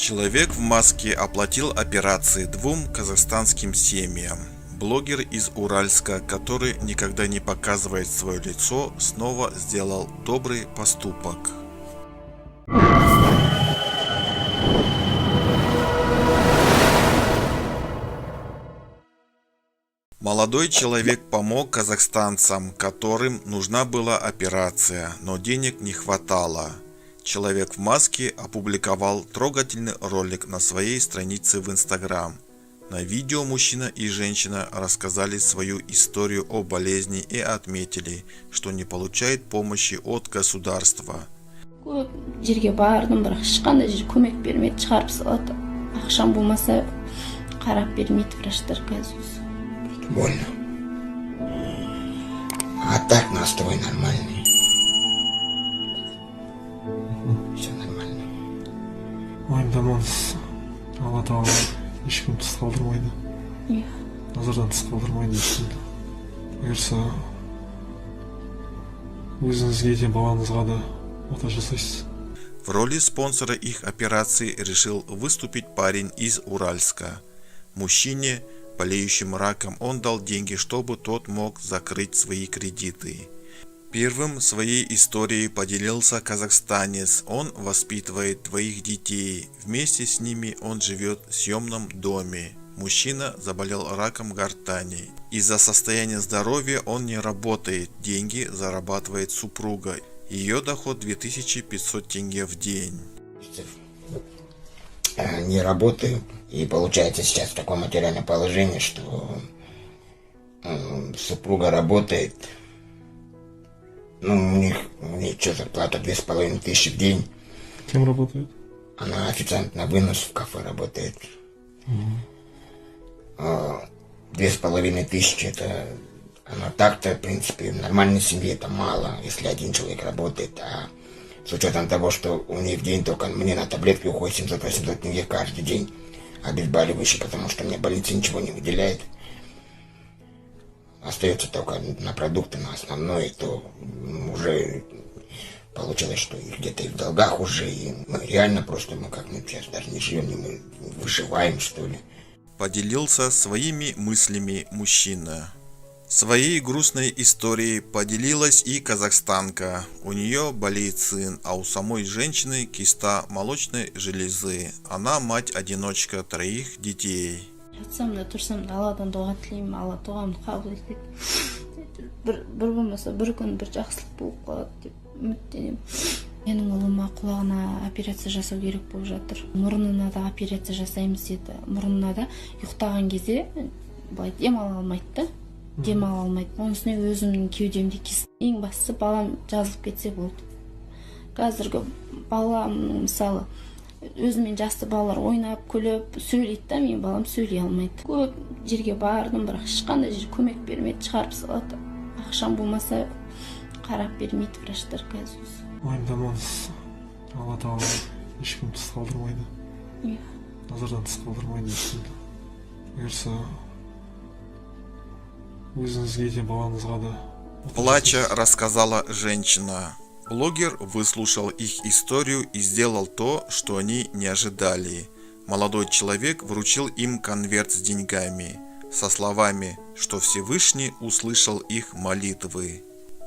Человек в маске оплатил операции двум казахстанским семьям. Блогер из Уральска, который никогда не показывает свое лицо, снова сделал добрый поступок. Молодой человек помог казахстанцам, которым нужна была операция, но денег не хватало. Человек в маске опубликовал трогательный ролик на своей странице в Instagram. На видео мужчина и женщина рассказали свою историю о болезни и отметили, что не получают помощи от государства. Көп жерге бардым, бірақ ешқандай жер көмек бермеді, шығарып салады. Ақшам болмаса қарап бермейді врачтар қазір. Больно. А так настрой нормальный. Все нормально. Уайымдамаңыз, алла тағала ешкім тыс қалдырмайды. Назардан тыс қалдырмайды ешкімді. Бұйырса, өзіңізге де балаңызға да ота жасайсыз. В роли спонсора их операции решил выступить парень из Уральска. Мужчине, болеющим раком, он дал деньги, чтобы тот мог закрыть свои кредиты. Первым своей историей поделился казахстанец. Он воспитывает двоих детей. Вместе с ними он живет в съемном доме. Мужчина заболел раком гортани. Из-за состояния здоровья он не работает. Деньги зарабатывает супруга. Ее доход 2500 тенге в день. Не работаю. И получается сейчас такое материальное положение, что супруга работает. Ну, у них что, зарплата 2500 в день. Кем работает? Она официант на вынос в кафе работает. 2500 это... Она так-то, в принципе, в нормальной семье это мало, если один человек работает. А с учетом того, что у них в день только мне на таблетки уходит 700-800 тенге каждый день. Обезболивающий, потому что мне больница ничего не выделяет. Остается только на продукты, на основное, то уже получилось, что где-то и в долгах уже, и мы реально просто, мы сейчас даже не живем, мы выживаем, что ли. Поделился своими мыслями мужчина. Своей грустной историей поделилась и казахстанка. У нее болеет сын, а у самой женщины киста молочной железы. Она мать-одиночка троих детей. Жатсам да тұрсам да Алладан дұға тілеймін, Алла дұғамды қабыл етеді. Бір болмаса бір күн бір жақсылық болып қалады деп үміттенемін. Менің ұлыма құлағына операция жасау керек болып жатыр. Мұрнына да операция жасаймыз деді. Мұрнына да ұйықтаған кезде былай демала алмайды. Демала алмайды. Оның үстіне өзімнің кеудемде кист. Ең бастысы балам жазылып кетсе болды. Қазіргі балам мысалы өзімен жасты балалар ойнап, күліп, сөйлейді да, мен балам сөйлей алмайды. Көп жерге бардым, бірақ ешқандай жер көмек бермеді, шығарып салады. Ақшам болмаса қарап бермейді врачтар қазір. Уайымдамаңыз, алла тағала ешкім тыс қалдырмайды. Назардан тыс қалдырмайды ешкімді. Бұйырса, өзіңізге де балаңызға да. Плача рассказала женщина. Блогер выслушал их историю и сделал то, что они не ожидали. Молодой человек вручил им конверт с деньгами, со словами, что Всевышний услышал их молитвы.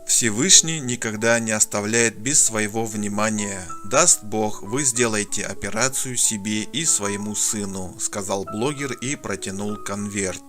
Всевышний никогда не оставляет без своего внимания. Даст Бог, вы сделаете операцию себе и своему сыну, сказал блогер и протянул конверт.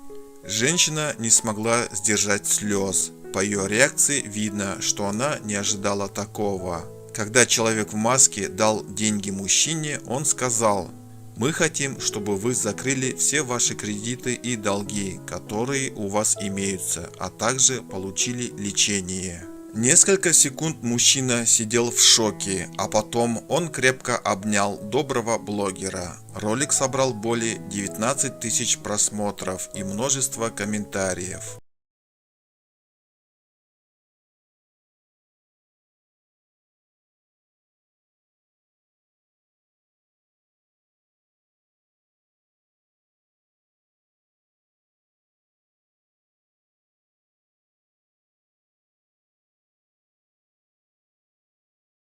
Женщина не смогла сдержать слез. По ее реакции видно, что она не ожидала такого. Когда человек в маске дал деньги мужчине, он сказал: «Мы хотим, чтобы вы закрыли все ваши кредиты и долги, которые у вас имеются, а также получили лечение». Несколько секунд мужчина сидел в шоке, а потом он крепко обнял доброго блогера. Ролик собрал более 19 000 просмотров и множество комментариев.